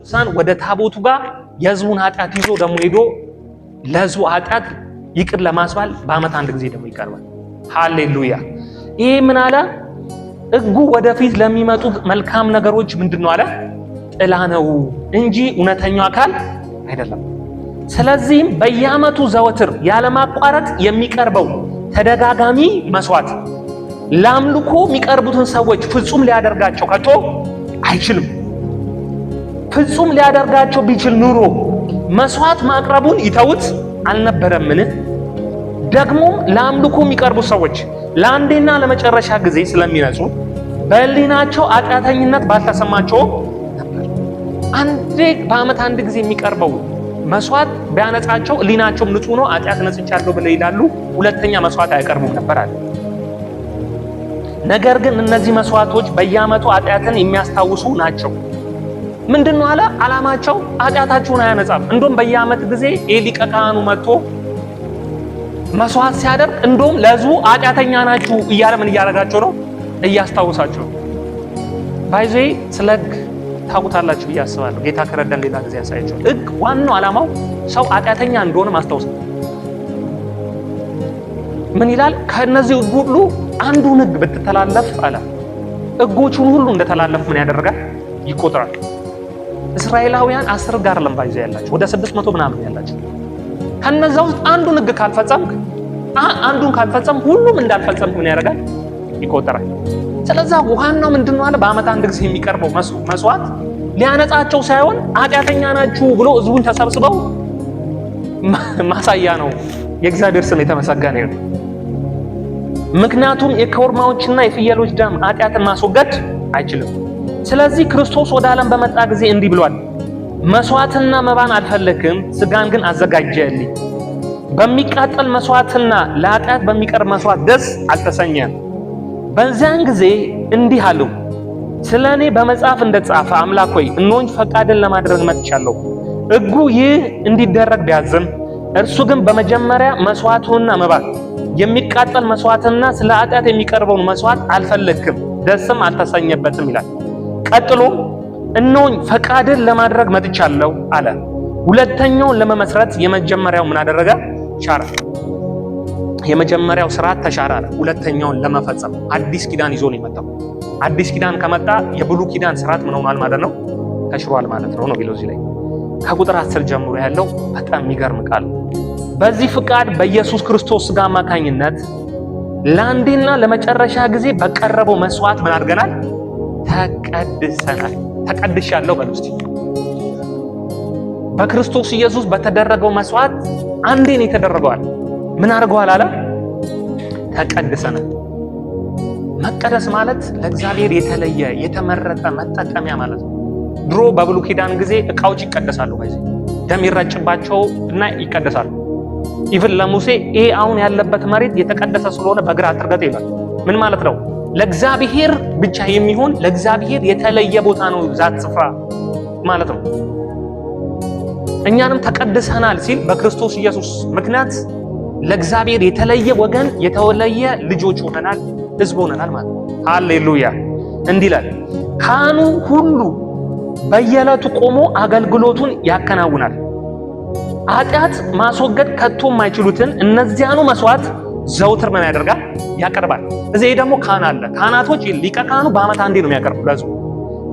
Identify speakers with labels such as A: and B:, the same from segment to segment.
A: ሳን ወደ ታቦቱ ጋር የሕዝቡን ኃጢአት ይዞ ደግሞ ሄዶ ለሕዝቡ ኃጢአት ይቅር ለማስባል በዓመት አንድ ጊዜ ደግሞ ይቀርባል። ሃሌሉያ! ይሄ ምን አለ? ሕጉ ወደፊት ለሚመጡ መልካም ነገሮች ምንድነው አለ? ጥላ ነው እንጂ እውነተኛው አካል አይደለም። ስለዚህም በየዓመቱ ዘወትር ያለማቋረጥ የሚቀርበው ተደጋጋሚ መስዋዕት ለአምልኮ የሚቀርቡትን ሰዎች ፍጹም ሊያደርጋቸው ከቶ አይችልም። ፍጹም ሊያደርጋቸው ቢችል ኑሮ መስዋዕት ማቅረቡን ይተውት አልነበረምን? ደግሞም ለአምልኮ የሚቀርቡ ሰዎች ለአንዴና ለመጨረሻ ጊዜ ስለሚነጹ በሕሊናቸው ኃጢአተኝነት ባልተሰማቸው ነበር። አንዴ በዓመት አንድ ጊዜ የሚቀርበው መስዋዕት ቢያነጻቸው ሕሊናቸውም ንጹህ ነው፣ ኃጢአት ነጽቻለሁ ብለው ይላሉ። ሁለተኛ መስዋዕት አያቀርቡም ነበር አለ። ነገር ግን እነዚህ መስዋዕቶች በየዓመቱ ኃጢአትን የሚያስታውሱ ናቸው። ምንድነው አለ? ዓላማቸው ኃጢአታቸውን አያነጻም። እንደውም በየዓመት ጊዜ ሊቀ ካህኑ መጥቶ መስዋዕት ሲያደርግ እንደውም ለሕዝቡ ኃጢአተኛ ናችሁ እያለ ምን እያደረጋቸው ነው? እያስታውሳቸው። ባይዜ ስለ ሕግ ታውቁታላችሁ ብዬ አስባለሁ። ጌታ ከረዳን ሌላ ጊዜ ያሳያቸው። ሕግ ዋናው ዓላማው ሰው ኃጢአተኛ እንደሆነ ማስታወስ ነው። ምን ይላል? ከነዚህ ሕግ ሁሉ አንዱን ሕግ ብትተላለፍ አለ ሕጎቹን ሁሉ እንደተላለፍ ምን ያደርጋል? ይቆጥራል። እስራኤላውያን 10 ጋር ለምባይዘ ያላችሁ ወደ 600 ምናምን ያላችሁ ከነዛ ውስጥ አንዱን ሕግ ካልፈጸም ሁሉም እንዳልፈጸምክ ምን ያደርጋል? ይቆጠራል። ስለዚህ ዋናው ምንድነው አለ? በዓመት አንድ ጊዜ የሚቀርበው መስዋዕት ሊያነጻቸው ሳይሆን ኃጢአተኛ ናችሁ ብሎ ሕዝቡን ተሰብስበው ማሳያ ነው። የእግዚአብሔር ስም የተመሰገነ ይሁን። ምክንያቱም የኮርማዎችና የፍየሎች ደም ኃጢአትን ማስወገድ አይችልም። ስለዚህ ክርስቶስ ወደ ዓለም በመጣ ጊዜ እንዲህ ብሏል፣ መስዋዕትና መባን አልፈለግም፣ ስጋን ግን አዘጋጀልኝ። በሚቃጠል መስዋዕትና ለኃጢአት በሚቀርብ መስዋዕት ደስ አልተሰኘም። በዚያን ጊዜ እንዲህ አለው፣ ስለ እኔ በመጽሐፍ እንደተጻፈ አምላክ ሆይ እነሆኝ ፈቃድን ለማድረግ መጥቻለሁ። ሕጉ ይህ እንዲደረግ ቢያዝም እርሱ ግን በመጀመሪያ መስዋዕቱንና መባን የሚቃጠል መስዋዕትና ስለ ኃጢአት የሚቀርበውን መስዋዕት አልፈለግም፣ ደስም አልተሰኘበትም ይላል። ቀጥሎ እነሆኝ ፈቃድን ለማድረግ መጥቻለሁ አለ። ሁለተኛውን ለመመስረት የመጀመሪያው ምን አደረገ? ሻረ። የመጀመሪያው ስርዓት ተሻረ አለ። ሁለተኛውን ለመፈጸም አዲስ ኪዳን ይዞ ነው የመጣው። አዲስ ኪዳን ከመጣ የብሉይ ኪዳን ስርዓት ምን ሆኗል ማለት ነው? ተሽሯል ማለት ነው የሚለው እዚህ ላይ ከቁጥር 10 ጀምሮ ያለው በጣም የሚገርም ቃል። በዚህ ፍቃድ በኢየሱስ ክርስቶስ ሥጋ አማካኝነት ለአንዴና ለመጨረሻ ጊዜ በቀረበው መስዋዕት ምን አድርገናል? ተቀድሰናል። ተቀድሻለሁ በሉ እስቲ። በክርስቶስ ኢየሱስ በተደረገው መስዋዕት አንዴ ነው የተደረገዋል። ምን አድርገዋል አለ? ተቀድሰናል። መቀደስ ማለት ለእግዚአብሔር የተለየ የተመረጠ መጠቀሚያ ማለት ነው። ድሮ በብሉይ ኪዳን ጊዜ ዕቃዎች ይቀደሳሉ፣ ባይዘ ደም ይረጭባቸው እና ይቀደሳሉ። ኢቭን ለሙሴ ይሄ አሁን ያለበት መሬት የተቀደሰ ስለሆነ በግራ አትርገጥ ይላል። ምን ማለት ነው? ለእግዚአብሔር ብቻ የሚሆን ለእግዚአብሔር የተለየ ቦታ ነው ዛት ስፍራ ማለት ነው። እኛንም ተቀድሰናል ሲል በክርስቶስ ኢየሱስ ምክንያት ለእግዚአብሔር የተለየ ወገን የተለየ ልጆች ሆነናል፣ ሕዝብ ሆነናል ማለት ነው። ሃሌሉያ! እንዲህ ይላል፣ ካህኑ ሁሉ በየዕለቱ ቆሞ አገልግሎቱን ያከናውናል። ኃጢአት ማስወገድ ከቶ የማይችሉትን እነዚያኑ መስዋዕት ዘውትር ምን ያደርጋል? ያቀርባል። እዚህ ደግሞ ካህን አለ። ካህናቶች ሊቀ ካህኑ በዓመት አንዴ ነው የሚያቀርቡ ለሕዝቡ።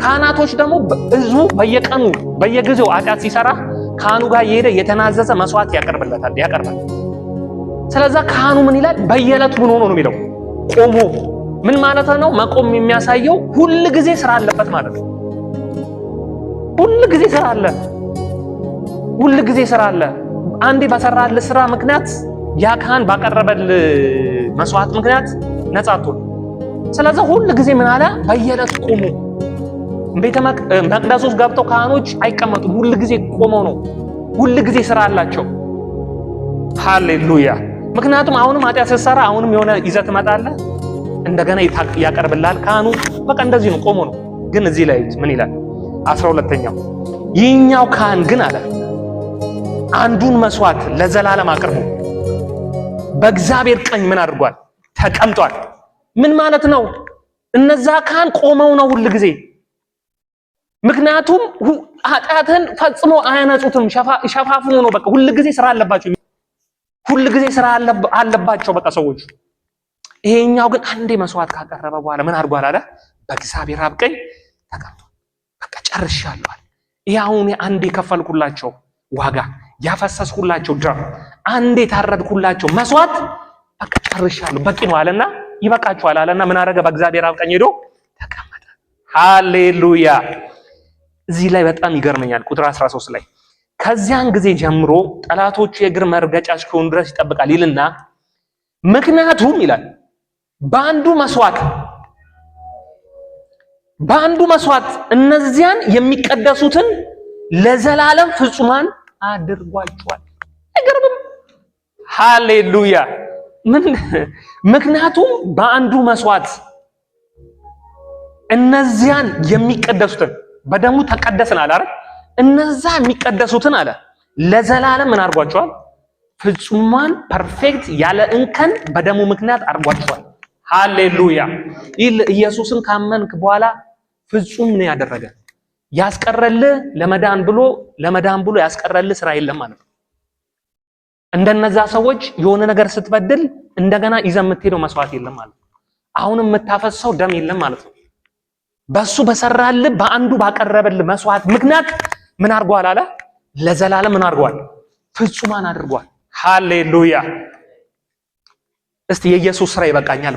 A: ካህናቶች ደግሞ ሕዝቡ በየቀኑ በየጊዜው ኃጢአት ሲሰራ ካህኑ ጋር የሄደ የተናዘዘ መስዋዕት ያቀርባል። ስለዚህ ካህኑ ምን ይላል? በየዕለቱ ምን ሆኖ ነው የሚለው? ቆሞ። ምን ማለት ነው? መቆም የሚያሳየው ሁል ጊዜ ስራ አለበት ማለት ነው። ሁል ጊዜ ስራ አለ። አንዴ በሰራል ስራ ምክንያት ያ ካህን ባቀረበል መስዋዕት ምክንያት ነጻ አትሆን። ስለዚህ ሁል ጊዜ ምን አለ? በየዕለቱ ቆሞ። ቤተ መቅደስ ውስጥ ገብተው ካህኖች አይቀመጡም። ሁል ጊዜ ቆመው ነው። ሁል ጊዜ ስራ አላቸው። ሃሌሉያ! ምክንያቱም አሁንም ኃጢአት ስትሰራ አሁንም የሆነ ይዘት ትመጣለህ፣ እንደገና ያቀርብልሃል ካህኑ። በቃ እንደዚህ ነው፣ ቆሞ ነው። ግን እዚህ ላይ ምን ይላል? 12ኛው ይህኛው ካህን ግን አለ አንዱን መስዋዕት ለዘላለም አቅርቦ በእግዚአብሔር ቀኝ ምን አድርጓል? ተቀምጧል። ምን ማለት ነው? እነዛ ካህን ቆመው ነው ሁል ጊዜ። ምክንያቱም ኃጢአትን ፈጽሞ አያነጹትም። ሸፋፍሞ ነው በቃ ሁሉ ጊዜ ስራ አለባቸው። ሁሉ ጊዜ ስራ አለባቸው በቃ ሰዎች። ይሄኛው ግን አንዴ መስዋዕት ካቀረበ በኋላ ምን አድርጓል አለ? በእግዚአብሔር አብ ቀኝ ተቀምጧል። በቃ ጨርሻለሁ። ይሄ አሁን አንዴ የከፈልኩላቸው ዋጋ ያፈሰስኩላቸው ደም አንዴ ታረድኩላቸው መስዋዕት በቃ ጨርሻለሁ፣ በቂ ነው አለና ይበቃችኋል አለና ምን አደረገ? በእግዚአብሔር አብ ቀኝ ሄዶ ተቀመጠ። ሃሌሉያ። እዚህ ላይ በጣም ይገርመኛል። ቁጥር 13 ላይ ከዚያን ጊዜ ጀምሮ ጠላቶቹ የእግር መርገጫ እስኪሆኑ ድረስ ይጠብቃል ይልና ምክንያቱም ይላል በአንዱ መስዋዕት እነዚያን የሚቀደሱትን ለዘላለም ፍጹማን አድርጓቸዋል። አይገርምም? ሃሌሉያ። ምክንያቱም በአንዱ መስዋዕት እነዚያን የሚቀደሱትን በደሙ ተቀደስን አለ አይደል? እነዛ የሚቀደሱትን አለ ለዘላለም ምን አድርጓቸዋል? ፍጹማን ፐርፌክት ያለ እንከን በደሙ ምክንያት አድርጓቸዋል። ሃሌሉያ። ኢየሱስን ካመንክ በኋላ ፍጹም ነው ያደረገ። ያስቀረልህ ለመዳን ብሎ ያስቀረልህ ስራ የለም ማለት ነው። እንደነዛ ሰዎች የሆነ ነገር ስትበድል እንደገና ይዘህ የምትሄደው መስዋዕት የለም ማለት ነው። አሁንም የምታፈሰው ደም የለም ማለት ነው። በሱ በሰራልህ በአንዱ ባቀረበልህ መስዋዕት ምክንያት ምን አድርጓል አለ? ለዘላለም ምን አድርጓል? ፍጹማን አድርጓል። ሃሌሉያ። እስቲ የኢየሱስ ስራ ይበቃኛል